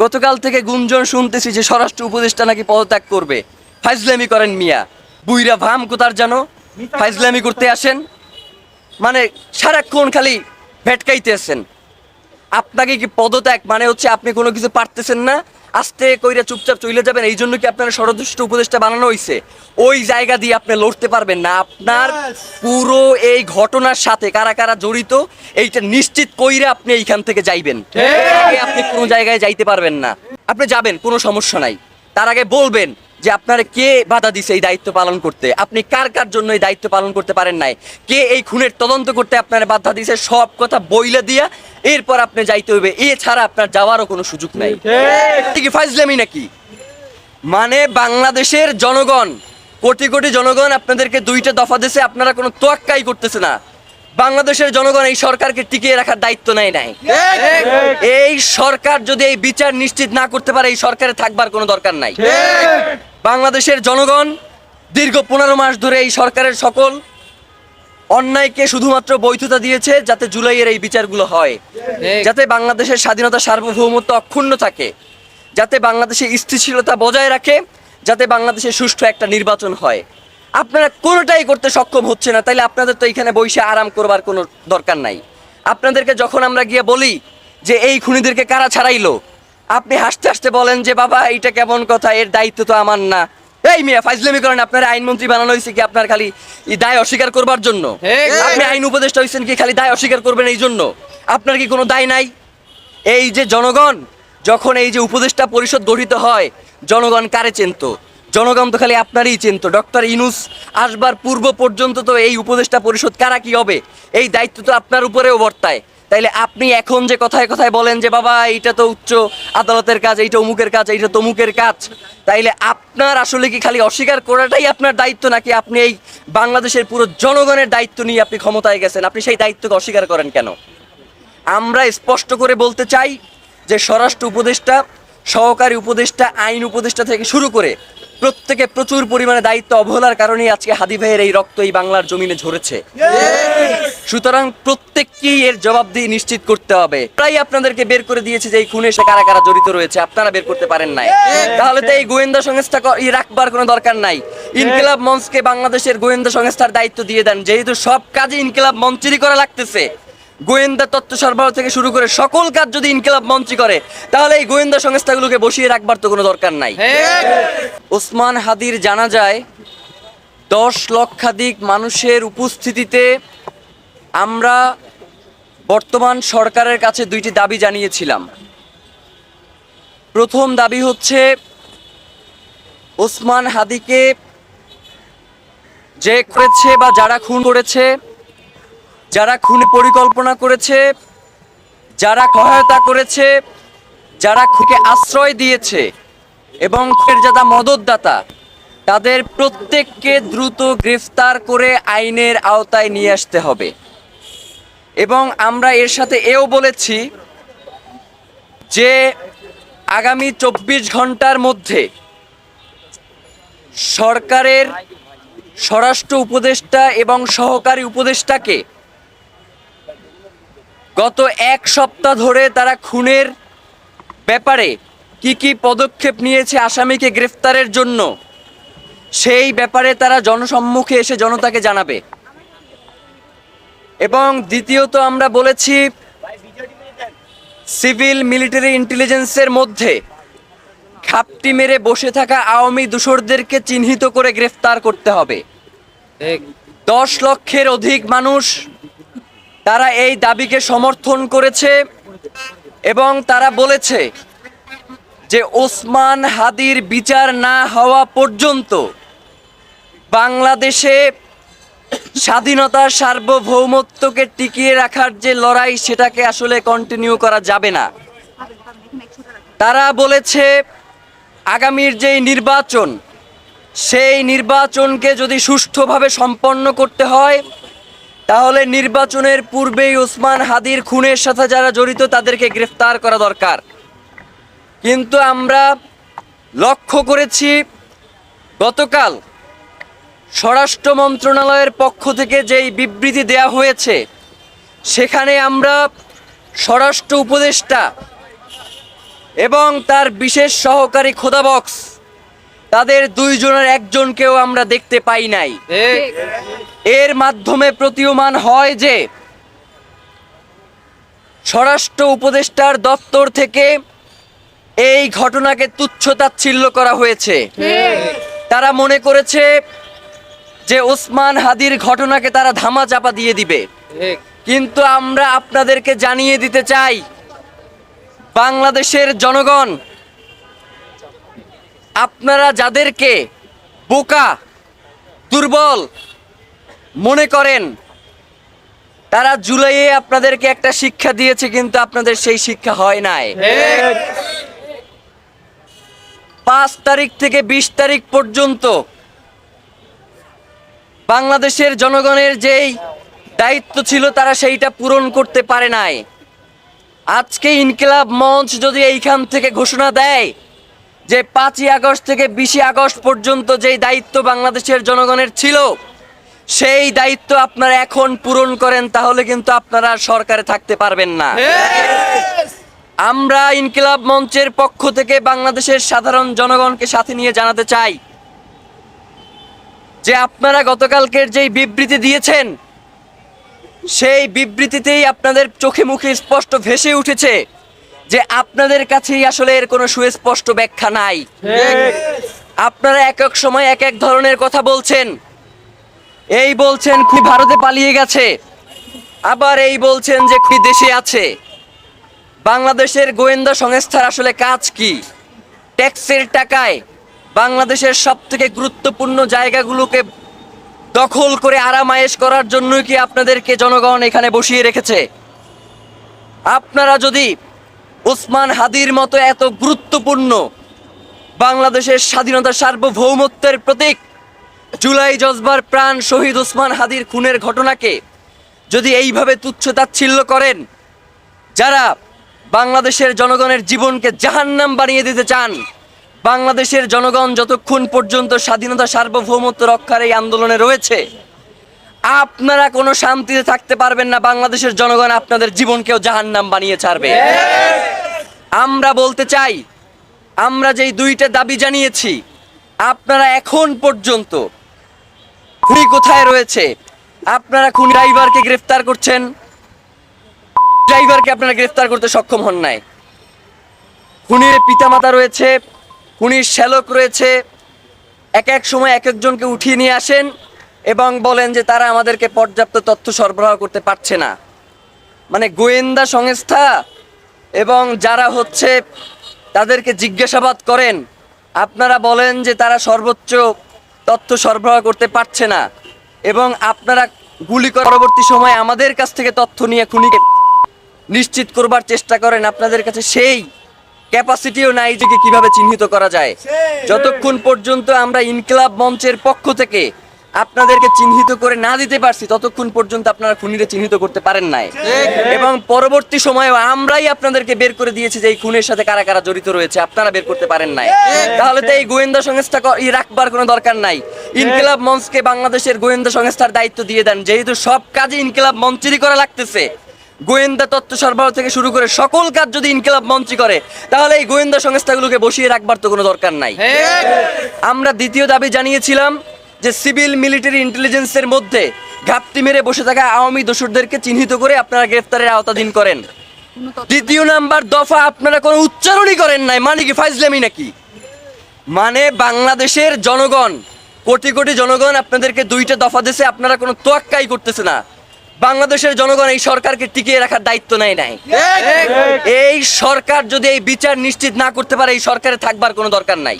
গতকাল থেকে গুঞ্জন শুনতেছি যে স্বরাষ্ট্র উপদেষ্টা নাকি পদত্যাগ করবে। ফাইজলামি করেন মিয়া, বুইরা ভাম কোতার জানো, ফাইজলামি করতে আসেন, মানে সারাক্ষণ খালি ভেটকাইতে আসেন। আপনাকে কি পদত্যাগ মানে হচ্ছে আপনি কোনো কিছু পারতেছেন না, আস্তে কইরা চুপচাপ চলে যাবেন, এই জন্য কি আপনার স্বরাষ্ট্র উপদেষ্টা বানানো হয়েছে? ওই জায়গা দিয়ে আপনি লড়তে পারবেন না। আপনার পুরো এই ঘটনার সাথে কারা কারা জড়িত এইটা নিশ্চিত কইরা আপনি এইখান থেকে যাইবেন। আপনি কোনো জায়গায় যাইতে পারবেন না। আপনি যাবেন, কোনো সমস্যা নাই, তার আগে বলবেন যে আপনারা কে বাধা দিছে এই দায়িত্ব পালন করতে, আপনি কার কার জন্য এই দায়িত্ব পালন করতে পারেন নাই, কে এই খুনের তদন্ত করতে আপনারা বাধা দিছে, সব কথা বইলে দিয়া এরপর আপনি যাইতে হইবে। এছাড়া আপনার যাওয়ারও কোনো সুযোগ নাই। কি ফাইজলামি নাকি? মানে বাংলাদেশের জনগণ, কোটি কোটি জনগণ আপনাদেরকে দুইটা দফা দিয়েছে, আপনারা কোনো তোয়াক্কাই করতেছে না। বাংলাদেশের জনগণ এই সরকারকে টিকিয়ে রাখার দায়িত্ব নেয় নাই। এই সরকার যদি এই বিচার নিশ্চিত না করতে পারে, এই সরকারে থাকবার কোনো দরকার নাই। বাংলাদেশের জনগণ দীর্ঘ 15 মাস ধরে এই সরকারের সকল অন্যায়কে শুধুমাত্র বৈধতা দিয়েছে যাতে জুলাইয়ের এই বিচারগুলো হয়, যাতে বাংলাদেশের স্বাধীনতা সার্বভৌমত্ব অক্ষুণ্ণ থাকে, যাতে বাংলাদেশে স্থিতিশীলতা বজায় রাখে, যাতে বাংলাদেশে সুষ্ঠু একটা নির্বাচন হয়। আপনারা কোনোটাই করতে সক্ষম হচ্ছে না, তাইলে আপনাদের তো এইখানে বসে আরাম করবার কোনো দরকার নাই। আপনাদেরকে যখন আমরা গিয়ে বলি যে এই খুনিদেরকে কারা ছাড়াইলো, আপনি হাসতে হাসতে বলেন যে বাবা এইটা কেমন কথা, এর দায়িত্ব তো আমার না। এই মিয়া ফাইজলামি করেন। আপনার আইনমন্ত্রী বানানো হয়েছে কি আপনার খালি এই দায় অস্বীকার করবার জন্য? আপনি আইন উপদেষ্টা হয়েছেন কি খালি দায় অস্বীকার করবেন এই জন্য? আপনার কি কোনো দায় নাই? এই যে জনগণ যখন এই যে উপদেষ্টা পরিষদ গঠিত হয়, জনগণ কারে চিনতো? জনগণ তো খালি আপনারই চিনতো। ডক্টর ইউনূস আসবার পূর্ব পর্যন্ত তো এই উপদেষ্টা পরিষদ কারা কি হবে এই দায়িত্ব তো আপনার উপরেও বর্তায়। তাইলে আপনি এখন যে কথায় কথায় বলেন যে বাবা এইটা তো উচ্চ আদালতের কাজ, এইটা অমুকের কাজ, এইটা তমুকের কাজ, তাইলে আপনার আসলে কি খালি অস্বীকার করাটাই আপনার দায়িত্ব, নাকি আপনি এই বাংলাদেশের পুরো জনগণের দায়িত্ব নিয়ে আপনি ক্ষমতায় গেছেন? আপনি সেই দায়িত্বকে অস্বীকার করেন কেন? আমরা স্পষ্ট করে বলতে চাই যে স্বরাষ্ট্র উপদেষ্টা, সহকারী উপদেষ্টা, আইন উপদেষ্টা থেকে শুরু করে প্রত্যেকে প্রচুর পরিমাণে দায়িত্ব অবহেলার কারণেই আজকে হাদি ভাইয়ের এই রক্ত এই বাংলার জমিনে ঝরেছে। সুতরাং প্রত্যেককেই এর জবাবদিহি নিশ্চিত করতে হবে। প্রায় আপনাদেরকে বের করে দিয়েছে যে এই খুনে সে কারা কারা জড়িত রয়েছে, আপনারা বের করতে পারেন নাই। তাহলে তো এই গোয়েন্দা সংস্থা রাখবার কোনো দরকার নাই। ইনকিলাব মঞ্চকে বাংলাদেশের গোয়েন্দা সংস্থার দায়িত্ব দিয়ে দেন, যেহেতু সব কাজে ইনকিলাব মঞ্চেরই করা লাগতেছে। গোয়েন্দা তথ্য সরবরাহ থেকে শুরু করে সকল কাজ যদি ইনকিলাব মঞ্চই করে, তাহলে এই গোয়েন্দা সংস্থাগুলোকে বসিয়ে রাখবার তো কোনো দরকার নাই। ওসমান হাদির জানাজায় 10 লক্ষাধিক মানুষের উপস্থিতিতে আমরা বর্তমান সরকারের কাছে 2টি দাবি জানিয়েছিলাম। প্রথম দাবি হচ্ছে ওসমান হাদিকে যে করেছে বা যারা খুন করেছে, যারা খুনে পরিকল্পনা করেছে, যারা সহায়তা করেছে, যারা খুকে আশ্রয় দিয়েছে এবং যারা মদতদাতা, তাদের প্রত্যেককে দ্রুত গ্রেফতার করে আইনের আওতায় নিয়ে আসতে হবে। এবং আমরা এর সাথে এও বলেছি যে আগামী 24 ঘন্টার মধ্যে সরকারের স্বরাষ্ট্র উপদেষ্টা এবং সহকারী উপদেষ্টাকে গত 1 সপ্তাহ ধরে তারা খুনের ব্যাপারে কি কি পদক্ষেপ নিয়েছে আসামিকে গ্রেফতারের জন্য, সেই ব্যাপারে তারা জনসম্মুখে এসে জনতাকে জানাবে। এবং দ্বিতীয়ত আমরা বলেছি সিভিল মিলিটারি ইন্টেলিজেন্সের মধ্যে ঘাপটি মেরে বসে থাকা আওয়ামী দোসরদেরকে চিহ্নিত করে গ্রেফতার করতে হবে। 10 লক্ষের অধিক মানুষ তারা এই দাবিকে সমর্থন করেছে এবং তারা বলেছে যে ওসমান হাদির বিচার না হওয়া পর্যন্ত বাংলাদেশে স্বাধীনতার সার্বভৌমত্বকে টিকিয়ে রাখার যে লড়াই, সেটাকে আসলে কন্টিনিউ করা যাবে না। তারা বলেছে আগামীর যেই নির্বাচন, সেই নির্বাচনকে যদি সুষ্ঠুভাবে সম্পন্ন করতে হয়, তাহলে নির্বাচনের পূর্বেই ওসমান হাদির খুনের সাথে যারা জড়িত তাদেরকে গ্রেফতার করা দরকার। কিন্তু আমরা লক্ষ্য করেছি গতকাল স্বরাষ্ট্র মন্ত্রণালয়ের পক্ষ থেকে যেই বিবৃতি দেয়া হয়েছে, সেখানে আমরা স্বরাষ্ট্র উপদেষ্টা এবং তার বিশেষ সহকারী খোদাবক্স, তাদের দুইজনের একজনকেও আমরা দেখতে পাই নাই। এর মাধ্যমে প্রতীয়মান হয় যে স্বরাষ্ট্র উপদেষ্টার দপ্তর থেকে এই ঘটনাকে তুচ্ছ-তাচ্ছিল্য করা হয়েছে। তারা মনে করেছে যে ওসমান হাদির ঘটনাকে তারা ধামাচাপা দিয়ে দিবে। কিন্তু আমরা আপনাদেরকে জানিয়ে দিতে চাই, বাংলাদেশের জনগণ, আপনারা যাদেরকে বোকা, দুর্বল মনে করেন, তারা জুলাইয়ে আপনাদেরকে একটা শিক্ষা দিয়েছে, কিন্তু আপনাদের সেই শিক্ষা হয় নাই। 5 তারিখ থেকে 20 তারিখ পর্যন্ত বাংলাদেশের জনগণের যেই দায়িত্ব ছিল তারা সেইটা পূরণ করতে পারে নাই। আজকে ইনকিলাব মঞ্চ যদি এইখান থেকে ঘোষণা দেয় যে 5ই আগস্ট থেকে 20 আগস্ট পর্যন্ত যেই দায়িত্ব বাংলাদেশের জনগণের ছিল সেই দায়িত্ব আপনারা এখন পূরণ করেন, তাহলে কিন্তু আপনারা সরকারে থাকতে পারবেন না। আমরা ইনকিলাব মঞ্চের পক্ষ থেকে বাংলাদেশের সাধারণ জনগণকে সাথে নিয়ে জানাতে চাই যে আপনারা গতকালকের যেই বিবৃতি দিয়েছেন সেই বিবৃতিতেই আপনাদের চোখে মুখে স্পষ্ট ভেসে উঠেছে যে আপনাদের কাছেই আসলে এর কোনো সুস্পষ্ট ব্যাখ্যা নাই। আপনারা এক এক সময় এক এক ধরনের কথা বলছেন। এই বলছেন খুনি ভারতে পালিয়ে গেছে, আবার এই বলছেন যে খুনি দেশে আছে। বাংলাদেশের গোয়েন্দা সংস্থার আসলে কাজ কি? ট্যাক্সের টাকায় বাংলাদেশের সবথেকে গুরুত্বপূর্ণ জায়গাগুলোকে দখল করে আরামায়েশ করার জন্যই কি আপনাদেরকে জনগণ এখানে বসিয়ে রেখেছে? আপনারা যদি ওসমান হাদির মতো এত গুরুত্বপূর্ণ বাংলাদেশের স্বাধীনতা সার্বভৌমত্বের প্রতীক জুলাই জজবার প্রাণ শহীদ ওসমান হাদির খুনের ঘটনাকে যদি এইভাবে তুচ্ছ-তাচ্ছিল্য করেন, যারা বাংলাদেশের জনগণের জীবনকে জাহান্নাম বানিয়ে দিতে চান, বাংলাদেশের জনগণ যতক্ষণ পর্যন্ত স্বাধীনতা সার্বভৌমত্ব রক্ষার এই আন্দোলনে রয়েছে আপনারা কোনো শান্তিতে থাকতে পারবেন না। বাংলাদেশের জনগণ আপনাদের জীবনকেও জাহান্নাম বানিয়ে ছাড়বে। আমরা বলতে চাই, আমরা যেই 2টা দাবি জানিয়েছি, আপনারা এখন পর্যন্ত খুনি কোথায় রয়েছে? আপনারা খুনি ড্রাইভারকে গ্রেফতার করছেন, ড্রাইভারকে আপনারা গ্রেফতার করতে সক্ষম হন নাই। খুনির পিতামাতা রয়েছে, খুনির শ্যালক রয়েছে, এক এক সময় এক একজনকে উঠিয়ে নিয়ে আসেন এবং বলেন যে তারা আমাদেরকে পর্যাপ্ত তথ্য সরবরাহ করতে পারছে না। মানে গোয়েন্দা সংস্থা এবং যারা হচ্ছে তাদেরকে জিজ্ঞাসাবাদ করেন, আপনারা বলেন যে তারা সর্বোচ্চ তথ্য সরবরাহ করতে পারছে না, এবং আপনারা গুলি করার পরবর্তী সময়ে আমাদের কাছ থেকে তথ্য নিয়ে খুনিকে নিশ্চিত করবার চেষ্টা করেন। আপনাদের কাছে সেই ক্যাপাসিটিও নাই যে কিভাবে চিহ্নিত করা যায়। যতক্ষণ পর্যন্ত আমরা ইনকিলাব মঞ্চের পক্ষ থেকে আপনাদেরকে চিহ্নিত করে না দিতে পারছি ততক্ষণ পর্যন্ত আপনারা খুনিরে চিহ্নিত করতে পারেন নাই, এবং পরবর্তী সময়েও আমরাই আপনাদেরকে বের করে দিয়েছি যে এই খুনের সাথে কারা কারা জড়িত রয়েছে, আপনারা বের করতে পারেন নাই। তাহলে তো এই গোয়েন্দা সংস্থা রাখবার কোনো দরকার নাই। ইনকিলাব মঞ্চকে বাংলাদেশের গোয়েন্দা সংস্থার দায়িত্ব দিয়ে দেন, যেহেতু সব কাজে ইনকিলাব মঞ্চেরই করা লাগতেছে। গোয়েন্দা তথ্য সরবরাহ থেকে শুরু করে সকল কাজ যদি ইনকিলাব মঞ্চই করে, তাহলে এই গোয়েন্দা সংস্থাগুলোকে বসিয়ে রাখবার তো কোনো দরকার নাই। আমরা 2য় দাবি জানিয়েছিলাম যে সিভিল মিলিটারি ইন্টেলিজেন্সের মধ্যে ঘাপটি মেরে বসে থাকা আওয়ামী দোসরদেরকে চিহ্নিত করে আপনারা গ্রেফতারের আওতাধীন করেন। 2 নাম্বার দফা আপনারা কোনো উচ্চারণই করেন নাই। মানে কি ফাইজলামি নাকি? মানে বাংলাদেশের জনগণ, কোটি কোটি জনগণ আপনাদেরকে 2টা দফা দিয়েছে, আপনারা কোনো তোয়াক্কাই করতেছে না। বাংলাদেশের জনগণ এই সরকারকে টিকিয়ে রাখার দায়িত্ব নেয় নাই। এই সরকার যদি এই বিচার নিশ্চিত না করতে পারে, এই সরকারে থাকবার কোনো দরকার নাই।